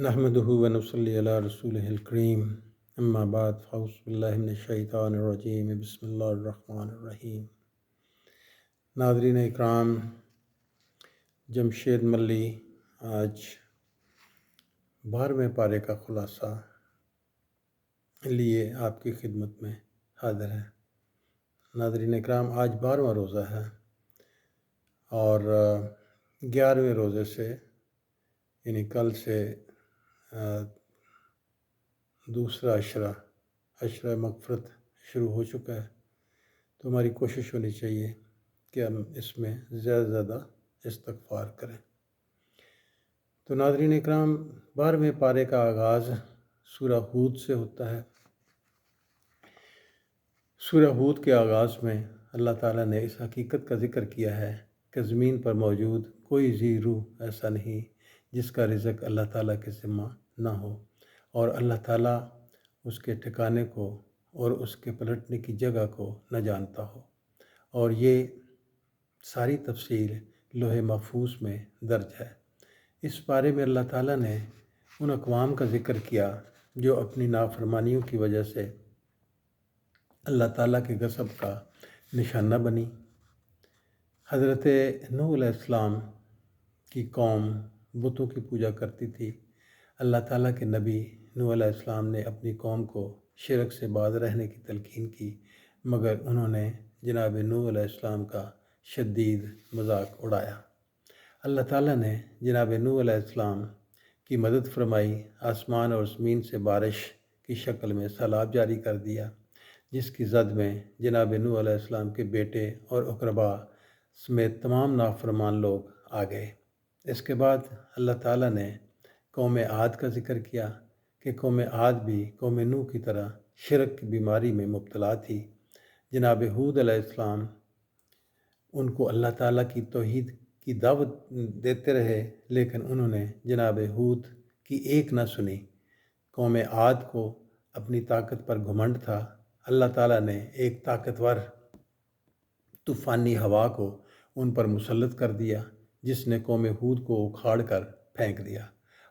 نحمدہ و نصلی علی رسولہ الکریم اما بعد فاعوذ باللہ من الشیطان الرجیم بسم اللہ الرحمن الرحیم۔ ناظرین اکرام، جمشید ملی آج 12ویں پارے کا خلاصہ لیے آپ کی خدمت میں حاضر ہے۔ ناظرین اکرام، آج 12واں روزہ ہے اور 11ویں روزے سے یعنی کل سے دوسرا عشرہ مغفرت شروع ہو چکا ہے، تو ہماری کوشش ہونی چاہیے کہ ہم اس میں زیادہ سے زیادہ استغفار کریں۔ تو ناظرین اکرام، 12ویں پارے کا آغاز سورہ ہود سے ہوتا ہے۔ سورہ ہود کے آغاز میں اللہ تعالیٰ نے اس حقیقت کا ذکر کیا ہے کہ زمین پر موجود کوئی ذی روح ایسا نہیں جس کا رزق اللہ تعالیٰ کے ذمہ نہ ہو، اور اللہ تعالیٰ اس کے ٹھکانے کو اور اس کے پلٹنے کی جگہ کو نہ جانتا ہو، اور یہ ساری تفصیل لوح محفوظ میں درج ہے۔ اس بارے میں اللہ تعالیٰ نے ان اقوام کا ذکر کیا جو اپنی نافرمانیوں کی وجہ سے اللہ تعالیٰ کے غضب کا نشانہ بنی۔ حضرت نوح علیہ السلام کی قوم بتوں کی پوجا کرتی تھی۔ اللہ تعالیٰ کے نبی نوح علیہ السلام نے اپنی قوم کو شرک سے باز رہنے کی تلقین کی، مگر انہوں نے جناب نوح علیہ السلام کا شدید مذاق اڑایا۔ اللہ تعالیٰ نے جناب نوح علیہ السلام کی مدد فرمائی، آسمان اور زمین سے بارش کی شکل میں سیلاب جاری کر دیا، جس کی زد میں جناب نوح علیہ السلام کے بیٹے اور اقربا سمیت تمام نافرمان لوگ آ گئے۔ اس کے بعد اللہ تعالیٰ نے قوم عاد کا ذکر کیا کہ قوم عاد بھی قوم نوح کی طرح شرک کی بیماری میں مبتلا تھی۔ جناب ہود علیہ السلام ان کو اللہ تعالیٰ کی توحید کی دعوت دیتے رہے، لیکن انہوں نے جناب ہود کی ایک نہ سنی۔ قوم عاد کو اپنی طاقت پر گھمنڈ تھا۔ اللہ تعالیٰ نے ایک طاقتور طوفانی ہوا کو ان پر مسلط کر دیا، جس نے قوم ہود کو اکھاڑ کر پھینک دیا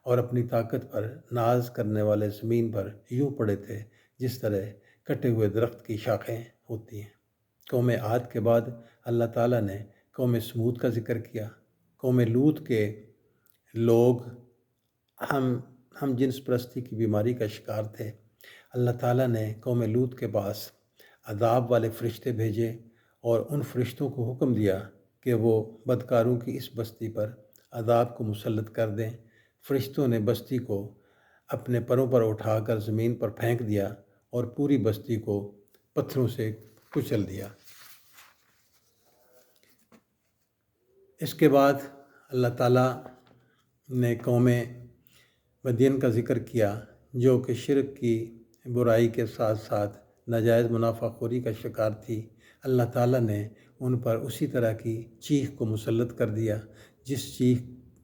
اور اپنی طاقت پر ناز کرنے والے زمین پر یوں پڑے تھے جس طرح کٹے ہوئے درخت کی شاخیں ہوتی ہیں۔ قوم عاد کے بعد اللہ تعالیٰ نے قوم سمود کا ذکر کیا۔ قوم لوط کے لوگ ہم جنس پرستی کی بیماری کا شکار تھے۔ اللہ تعالیٰ نے قوم لوط کے پاس عذاب والے فرشتے بھیجے اور ان فرشتوں کو حکم دیا کہ وہ بدکاروں کی اس بستی پر عذاب کو مسلط کر دیں۔ فرشتوں نے بستی کو اپنے پروں پر اٹھا کر زمین پر پھینک دیا اور پوری بستی کو پتھروں سے کچل دیا۔ اس کے بعد اللہ تعالیٰ نے قوم مدین کا ذکر کیا، جو کہ شرک کی برائی کے ساتھ ساتھ ناجائز منافع خوری کا شکار تھی۔ اللہ تعالیٰ نے ان پر اسی طرح کی چیخ کو مسلط کر دیا جس چیخ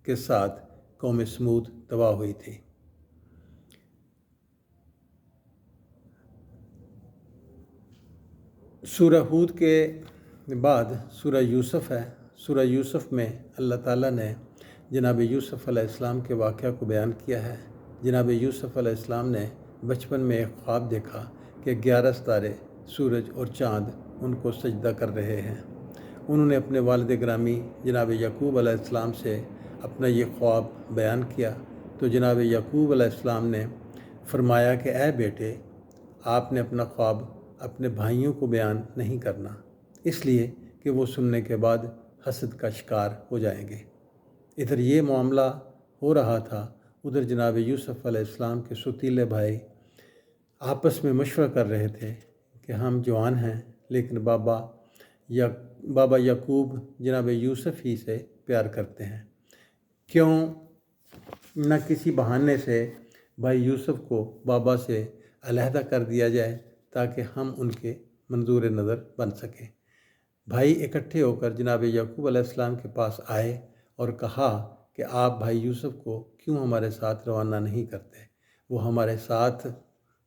کے ساتھ قوم سمود تباہ ہوئی تھی۔ سورہ ہود کے بعد سورہ یوسف ہے۔ سورہ یوسف میں اللہ تعالیٰ نے جناب یوسف علیہ السلام کے واقعہ کو بیان کیا ہے۔ جناب یوسف علیہ السلام نے بچپن میں ایک خواب دیکھا کہ 11 ستارے، سورج اور چاند ان کو سجدہ کر رہے ہیں۔ انہوں نے اپنے والد گرامی جناب یعقوب علیہ السلام سے اپنا یہ خواب بیان کیا، تو جناب یعقوب علیہ السلام نے فرمایا کہ اے بیٹے، آپ نے اپنا خواب اپنے بھائیوں کو بیان نہیں کرنا، اس لیے کہ وہ سننے کے بعد حسد کا شکار ہو جائیں گے۔ ادھر یہ معاملہ ہو رہا تھا، ادھر جناب یوسف علیہ السلام کے ستیلے بھائی آپس میں مشورہ کر رہے تھے کہ ہم جوان ہیں، لیکن بابا یعقوب جناب یوسف ہی سے پیار کرتے ہیں، کیوں نہ کسی بہانے سے بھائی یوسف کو بابا سے علیحدہ کر دیا جائے تاکہ ہم ان کے منظور نظر بن سکیں۔ بھائی اکٹھے ہو کر جناب یعقوب علیہ السلام کے پاس آئے اور کہا کہ آپ بھائی یوسف کو کیوں ہمارے ساتھ روانہ نہیں کرتے، وہ ہمارے ساتھ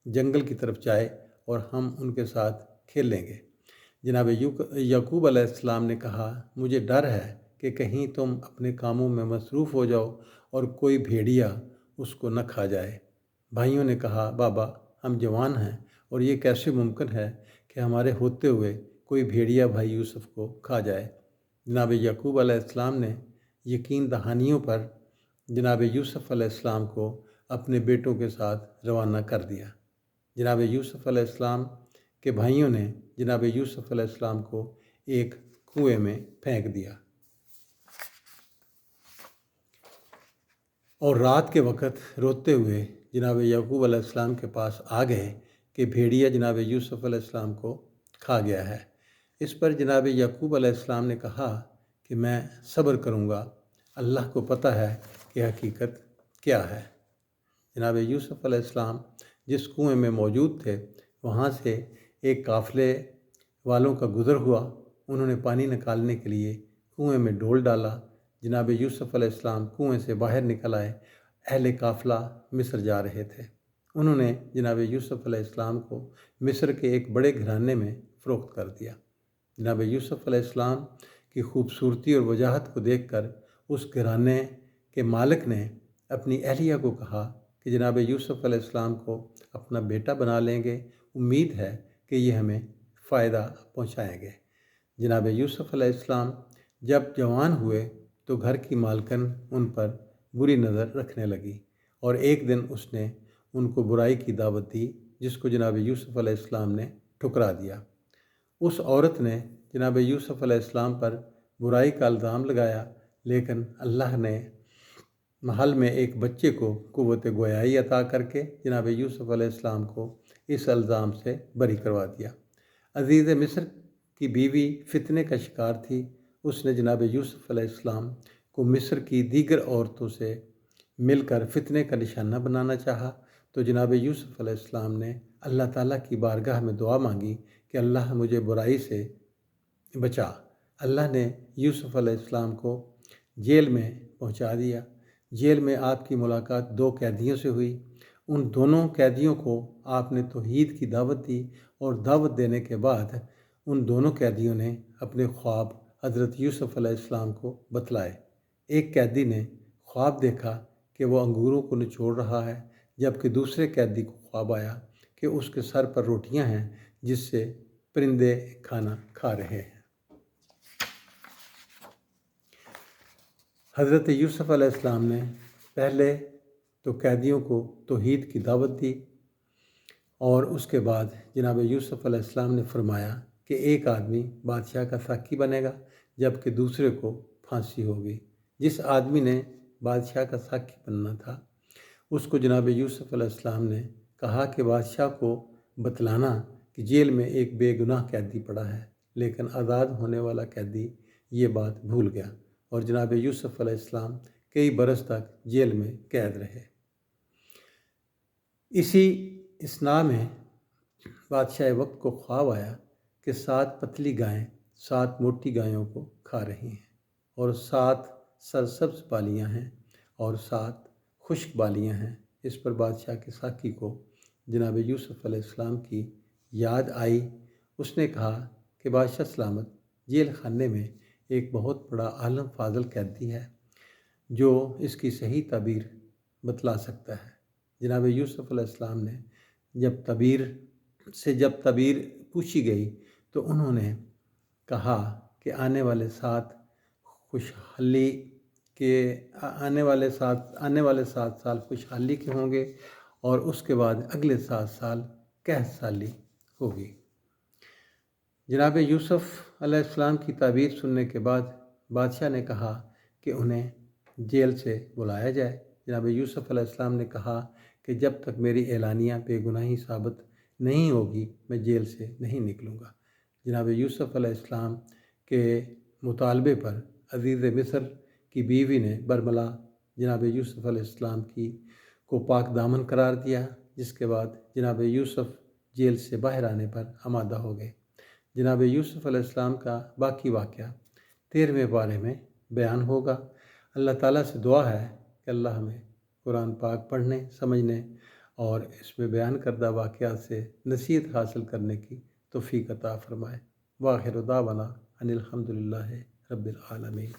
جنگل کی طرف جائے اور ہم ان کے ساتھ کھیل لیں گے۔ جناب یعقوب علیہ السلام نے کہا، مجھے ڈر ہے کہ کہیں تم اپنے کاموں میں مصروف ہو جاؤ اور کوئی بھیڑیا اس کو نہ کھا جائے۔ بھائیوں نے کہا بابا ہم جوان ہیں اور یہ کیسے ممکن ہے کہ ہمارے ہوتے ہوئے کوئی بھیڑیا بھائی یوسف کو کھا جائے۔ جناب یعقوب علیہ السلام نے یقین دہانیوں پر جناب یوسف علیہ السلام کو اپنے بیٹوں کے ساتھ روانہ کر دیا۔ جناب یوسف علیہ السلام کے بھائیوں نے جناب یوسف علیہ السلام کو ایک کنویں میں پھینک دیا اور رات کے وقت روتے ہوئے جناب یعقوب علیہ السلام کے پاس آ گئے کہ بھیڑیا جناب یوسف علیہ السلام کو کھا گیا ہے۔ اس پر جناب یعقوب علیہ السلام نے کہا کہ میں صبر کروں گا، اللہ کو پتہ ہے کہ حقیقت کیا ہے۔ جناب یوسف علیہ السلام جس کنویں میں موجود تھے وہاں سے ایک قافلے والوں کا گزر ہوا۔ انہوں نے پانی نکالنے کے لیے کنویں میں ڈول ڈالا۔ جناب یوسف علیہ السلام کنویں سے باہر نکل آئے۔ اہل قافلہ مصر جا رہے تھے۔ انہوں نے جناب یوسف علیہ السلام کو مصر کے ایک بڑے گھرانے میں فروخت کر دیا۔ جناب یوسف علیہ السلام کی خوبصورتی اور وجاہت کو دیکھ کر اس گھرانے کے مالک نے اپنی اہلیہ کو کہا کہ جناب یوسف علیہ السلام کو اپنا بیٹا بنا لیں گے، امید ہے کہ یہ ہمیں فائدہ پہنچائیں گے۔ جناب یوسف علیہ السلام جب جوان ہوئے تو گھر کی مالکن ان پر بری نظر رکھنے لگی اور ایک دن اس نے ان کو برائی کی دعوت دی جس کو جناب یوسف علیہ السلام نے ٹھکرا دیا۔ اس عورت نے جناب یوسف علیہ السلام پر برائی کا الزام لگایا، لیکن اللہ نے محل میں ایک بچے کو قوت گویائی عطا کر کے جناب یوسف علیہ السلام کو اس الزام سے بری کروا دیا۔ عزیز مصر کی بیوی فتنے کا شکار تھی۔ اس نے جناب یوسف علیہ السلام کو مصر کی دیگر عورتوں سے مل کر فتنے کا نشانہ بنانا چاہا، تو جناب یوسف علیہ السلام نے اللہ تعالیٰ کی بارگاہ میں دعا مانگی کہ اللہ مجھے برائی سے بچا۔ اللہ نے یوسف علیہ السلام کو جیل میں پہنچا دیا۔ جیل میں آپ کی ملاقات 2 قیدیوں سے ہوئی۔ ان دونوں قیدیوں کو آپ نے توحید کی دعوت دی اور دعوت دینے کے بعد ان دونوں قیدیوں نے اپنے خواب حضرت یوسف علیہ السلام کو بتلائے۔ ایک قیدی نے خواب دیکھا کہ وہ انگوروں کو نچوڑ رہا ہے، جبکہ دوسرے قیدی کو خواب آیا کہ اس کے سر پر روٹیاں ہیں جس سے پرندے کھانا کھا رہے ہیں۔ حضرت یوسف علیہ السلام نے پہلے تو قیدیوں کو توحید کی دعوت دی اور اس کے بعد جناب یوسف علیہ السلام نے فرمایا کہ ایک آدمی بادشاہ کا ساقی بنے گا جبکہ دوسرے کو پھانسی ہوگی۔ جس آدمی نے بادشاہ کا ساقی بننا تھا اس کو جناب یوسف علیہ السلام نے کہا کہ بادشاہ کو بتلانا کہ جیل میں ایک بے گناہ قیدی پڑا ہے، لیکن آزاد ہونے والا قیدی یہ بات بھول گیا اور جناب یوسف علیہ السلام کئی برس تک جیل میں قید رہے۔ اسی اثناء میں بادشاہ وقت کو خواب آیا کہ 7 پتلی گائیں 7 موٹی گایوں کو کھا رہی ہیں اور 7 سرسبز بالیاں ہیں اور 7 خشک بالیاں ہیں۔ اس پر بادشاہ کے ساقی کو جناب یوسف علیہ السلام کی یاد آئی۔ اس نے کہا کہ بادشاہ سلامت، جیل خانے میں ایک بہت بڑا عالم فاضل قیدی ہے جو اس کی صحیح تعبیر بتلا سکتا ہے۔ جناب یوسف علیہ السلام نے جب تعبیر پوچھی گئی تو انہوں نے کہا کہ آنے والے 7 سال خوشحالی کے ہوں گے اور اس کے بعد اگلے 7 سال قحط سالی ہوگی۔ جناب یوسف علیہ السلام کی تعبیر سننے کے بعد بادشاہ نے کہا کہ انہیں جیل سے بلایا جائے۔ جناب یوسف علیہ السلام نے کہا کہ جب تک میری اعلانیہ بے گناہی ثابت نہیں ہوگی میں جیل سے نہیں نکلوں گا۔ جناب یوسف علیہ السلام کے مطالبے پر عزیز مصر کی بیوی نے برملا جناب یوسف علیہ السلام کو پاک دامن قرار دیا، جس کے بعد جناب یوسف جیل سے باہر آنے پر آمادہ ہو گئے۔ جناب یوسف علیہ السلام کا باقی واقعہ 13ویں پارے میں بیان ہوگا۔ اللہ تعالیٰ سے دعا ہے کہ اللہ ہمیں قرآن پاک پڑھنے، سمجھنے اور اس میں بیان کردہ واقعات سے نصیحت حاصل کرنے کی توفیق عطا فرمائے۔ وآخر دعوانا ان الحمد للہ رب العالمین۔